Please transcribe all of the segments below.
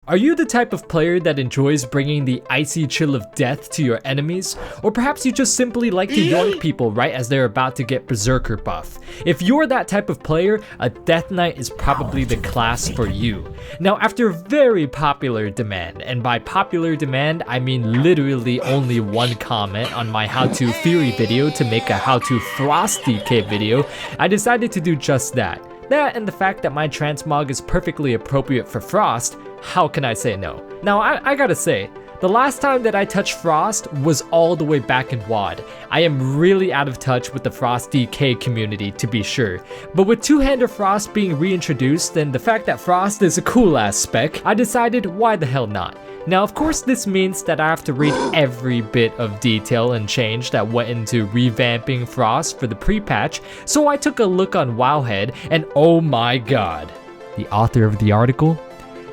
Are you the type of player that enjoys bringing the icy chill of death to your enemies? Or perhaps you just simply like to yoink people right as they're about to get berserker buff? If you're that type of player, a Death Knight is probably the class for you. Now, after very popular demand, and by popular demand I mean literally only one comment on my how to Fury video to make a how to Frost DK video, I decided to do just that. That and the fact that my transmog is perfectly appropriate for Frost, how can I say no? Now I gotta say, the last time that I touched Frost was all the way back in WoD. I am really out of touch with the Frost DK community, to be sure. But with two-hander Frost being reintroduced and the fact that Frost is a cool ass spec, I decided why the hell not. Now of course this means that I have to read every bit of detail and change that went into revamping Frost for the pre-patch, so I took a look on Wowhead and oh my god. The author of the article?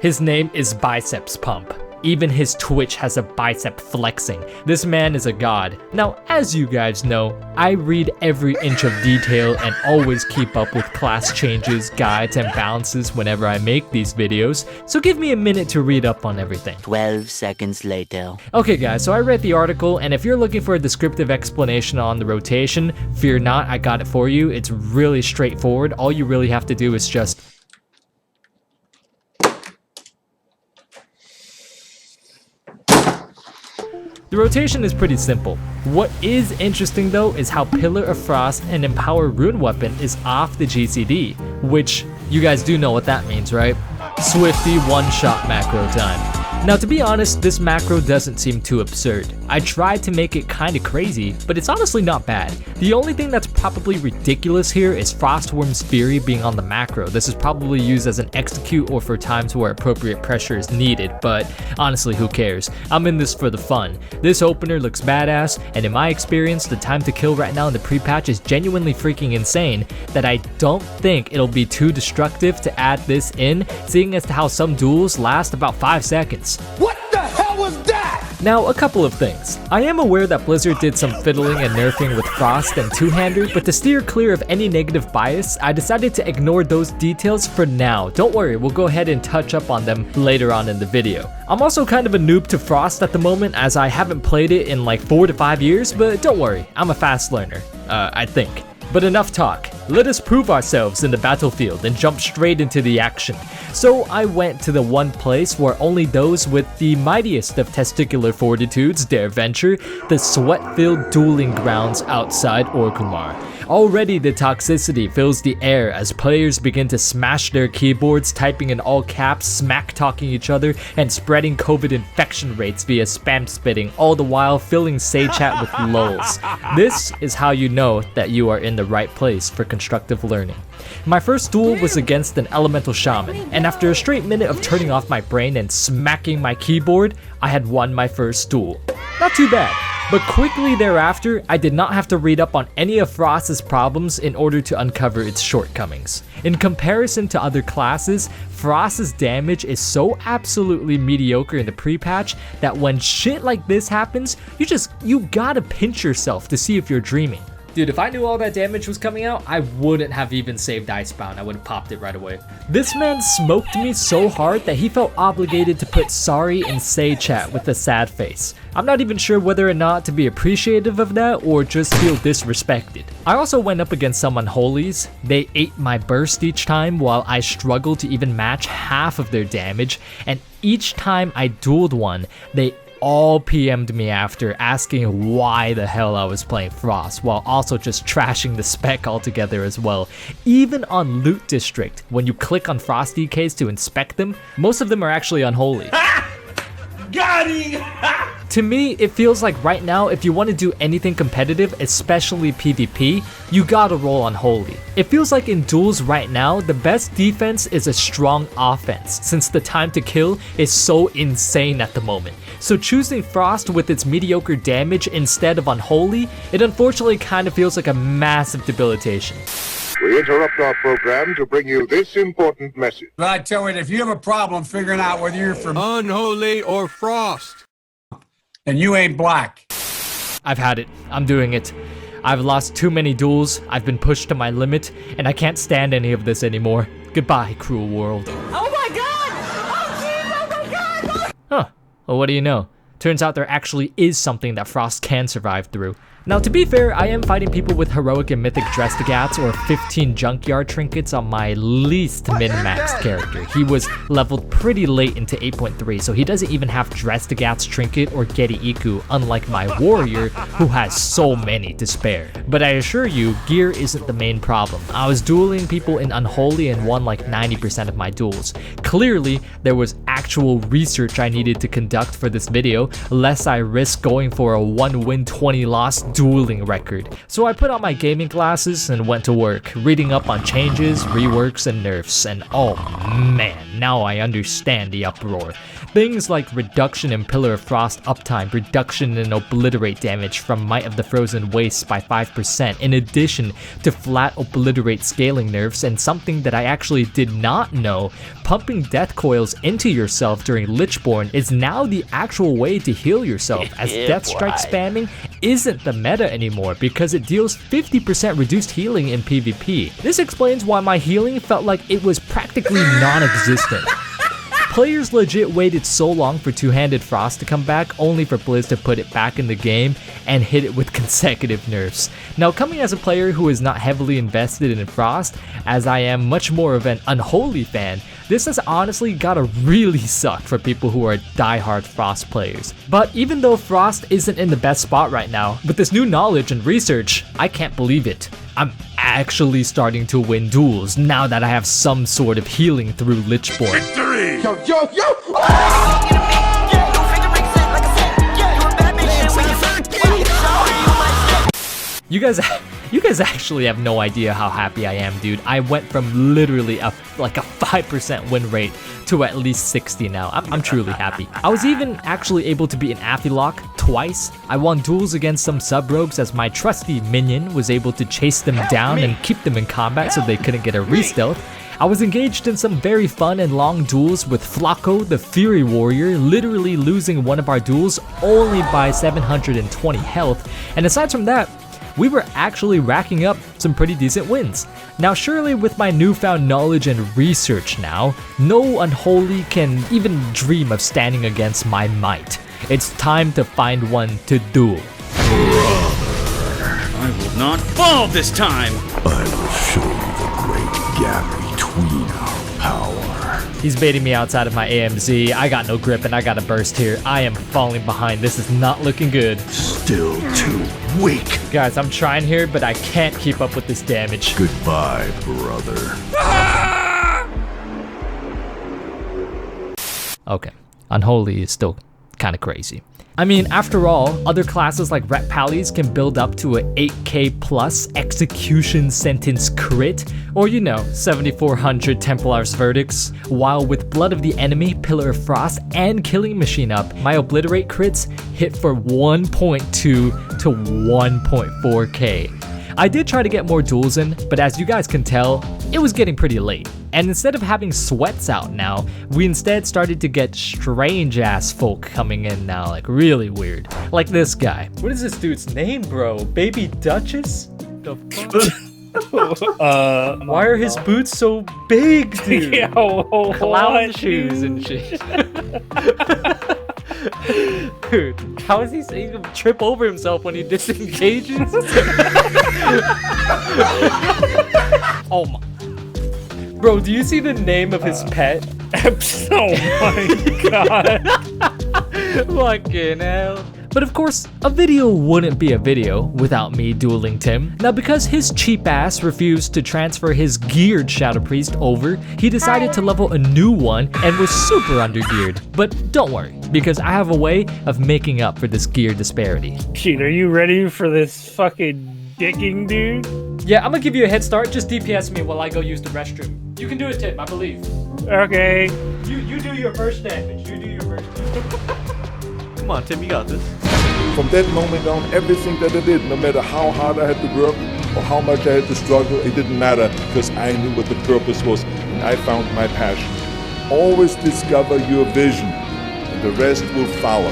His name is Biceps Pump. Even his Twitch has a bicep flexing. This man is a god. Now, as you guys know, I read every inch of detail and always keep up with class changes, guides, and balances whenever I make these videos, so give me a minute to read up on everything. 12 seconds later. Okay guys, so I read the article, and if you're looking for a descriptive explanation on the rotation, fear not, I got it for you. It's really straightforward. All you really have to do is just the rotation is pretty simple. What is interesting though is how Pillar of Frost and Empower Rune Weapon is off the GCD, which you guys do know what that means, right? Swifty one-shot macro time. Now to be honest, this macro doesn't seem too absurd. I tried to make it kinda crazy, but it's honestly not bad. The only thing that's probably ridiculous here is Frostworm's Fury being on the macro. This is probably used as an execute or for times where appropriate pressure is needed, but honestly who cares? I'm in this for the fun. This opener looks badass, and in my experience, the time to kill right now in the pre-patch is genuinely freaking insane that I don't think it'll be too destructive to add this in, seeing as to how some duels last about 5 seconds. What the hell was that? Now, a couple of things. I am aware that Blizzard did some fiddling and nerfing with Frost and two-hander, but to steer clear of any negative bias, I decided to ignore those details for now. Don't worry, we'll go ahead and touch up on them later on in the video. I'm also kind of a noob to Frost at the moment as I haven't played it in like 4 to 5 years, but don't worry, I'm a fast learner. I think. But enough talk. Let us prove ourselves in the battlefield and jump straight into the action. So I went to the one place where only those with the mightiest of testicular fortitudes dare venture, the sweat-filled dueling grounds outside Orgrimmar. Already the toxicity fills the air as players begin to smash their keyboards, typing in all caps, smack-talking each other, and spreading COVID infection rates via spam spitting, all the while filling say chat with lulz. This is how you know that you are in the right place for constructive learning. My first duel was against an elemental shaman, and after a straight minute of turning off my brain and smacking my keyboard, I had won my first duel. Not too bad. But quickly thereafter, I did not have to read up on any of Frost's problems in order to uncover its shortcomings. In comparison to other classes, Frost's damage is so absolutely mediocre in the pre-patch that when shit like this happens, you gotta pinch yourself to see if you're dreaming. Dude, if I knew all that damage was coming out, I wouldn't have even saved Icebound. I would have popped it right away. This man smoked me so hard that he felt obligated to put sorry in say chat with a sad face. I'm not even sure whether or not to be appreciative of that or just feel disrespected. I also went up against some Unholies. They ate my burst each time while I struggled to even match half of their damage, and each time I dueled one, they all PM'd me after asking why the hell I was playing Frost, while also just trashing the spec altogether as well. Even on Loot District, when you click on Frost DKs to inspect them, most of them are actually Unholy. Got him! To me, it feels like right now, if you want to do anything competitive, especially PvP, you gotta roll Unholy. It feels like in duels right now, the best defense is a strong offense, since the time to kill is so insane at the moment. So choosing Frost with its mediocre damage instead of Unholy, it unfortunately kind of feels like a massive debilitation. We interrupt our program to bring you this important message. I tell you, if you have a problem figuring out whether you're from Unholy or Frost, and you ain't black. I've had it. I'm doing it. I've lost too many duels, I've been pushed to my limit, and I can't stand any of this anymore. Goodbye, cruel world. Oh my god! Oh jeez, oh my god! Huh, well, what do you know? Turns out there actually is something that Frost can survive through. Now, to be fair, I am fighting people with heroic and mythic Drest or 15 junkyard trinkets on my least min-maxed character. He was leveled pretty late into 8.3, so he doesn't even have Drest trinket or Geti Iku, unlike my warrior, who has so many to spare. But I assure you, gear isn't the main problem. I was dueling people in Unholy and won like 90% of my duels. Clearly, there was actual research I needed to conduct for this video, lest I risk going for a 1-win 20-loss dueling record. So I put on my gaming glasses and went to work, reading up on changes, reworks, and nerfs, and oh man, now I understand the uproar. Things like reduction in Pillar of Frost uptime, reduction in obliterate damage from Might of the Frozen Wastes by 5%, in addition to flat obliterate scaling nerfs, and something that I actually did not know, pumping death coils into yourself during Lichborn is now the actual way to heal yourself, as death strike spamming isn't the meta anymore because it deals 50% reduced healing in PvP. This explains why my healing felt like it was practically non-existent. Players legit waited so long for two-handed Frost to come back, only for Blizz to put it back in the game and hit it with consecutive nerfs. Now, coming as a player who is not heavily invested in Frost, as I am much more of an Unholy fan, this has honestly gotta really suck for people who are die-hard Frost players. But even though Frost isn't in the best spot right now, with this new knowledge and research, I can't believe it. I'm actually starting to win duels now that I have some sort of healing through Lichborn. Yo, yo, yo! You guys actually have no idea how happy I am, dude. I went from literally like a 5% win rate to at least 60 now. I'm truly happy. I was even actually able to beat an Amphilock twice. I won duels against some sub-rogues as my trusty minion was able to chase them down and keep them in combat so they couldn't get a re-stealth. I was engaged in some very fun and long duels with Flacco, the Fury Warrior, literally losing one of our duels only by 720 health. And aside from that, we were actually racking up some pretty decent wins. Now surely with my newfound knowledge and research now, no Unholy can even dream of standing against my might. It's time to find one to duel. I will not fall this time! I will show you the great gap between our power. He's baiting me outside of my AMZ. I got no grip and I got a burst here. I am falling behind. This is not looking good. Still too weak. Guys, I'm trying here, but I can't keep up with this damage. Goodbye, brother. Okay, Unholy is still kind of crazy. I mean, after all, other classes like Ret Pallies can build up to a 8k plus execution sentence crit, or you know, 7400 Templar's verdicts, while with Blood of the Enemy, Pillar of Frost, and Killing Machine up, my obliterate crits hit for 1.2 to 1.4k. I did try to get more duels in, but as you guys can tell, it was getting pretty late. And instead of having sweats out now, we instead started to get strange ass folk coming in now, like really weird. Like this guy. What is this dude's name, bro? Baby Duchess? The fuck? Why are his boots so big, dude? Yo, clown shoes and shit. Dude, how is he saying to trip over himself when he disengages? Oh my. Bro, do you see the name of his pet? Oh my god. Fucking hell. But of course, a video wouldn't be a video without me dueling Tim. Now because his cheap ass refused to transfer his geared Shadow Priest over, he decided to level a new one and was super undergeared. But don't worry, because I have a way of making up for this gear disparity. Shit, are you ready for this fucking dicking, dude? Yeah, I'm gonna give you a head start. Just DPS me while I go use the restroom. You can do it, Tim, I believe. Okay. You do your first damage. You do your first damage. Come on, Tim, you got this. From that moment on, everything that I did, no matter how hard I had to work or how much I had to struggle, it didn't matter because I knew what the purpose was and I found my passion. Always discover your vision and the rest will follow.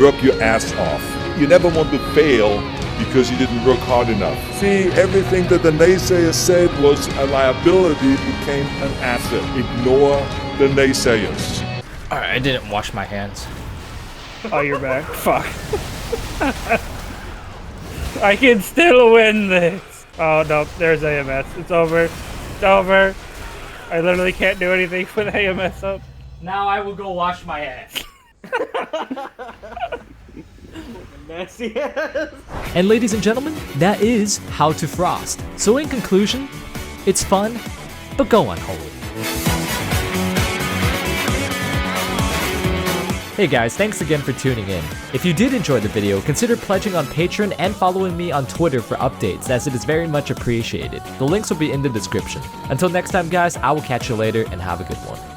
Work your ass off. You never want to fail because you didn't work hard enough. See, everything that the naysayers said was a liability became an asset. Ignore the naysayers. Alright, I didn't wash my hands. Oh, you're back. Fuck. I can still win this. Oh, no. There's AMS. It's over. It's over. I literally can't do anything with AMS up. Now I will go wash my hands. Nasty ass. And ladies and gentlemen, that is How to Frost. So in conclusion, it's fun, but go Unholy. Hey guys, thanks again for tuning in. If you did enjoy the video, consider pledging on Patreon and following me on Twitter for updates, as it is very much appreciated. The links will be in the description. Until next time guys, I will catch you later and have a good one.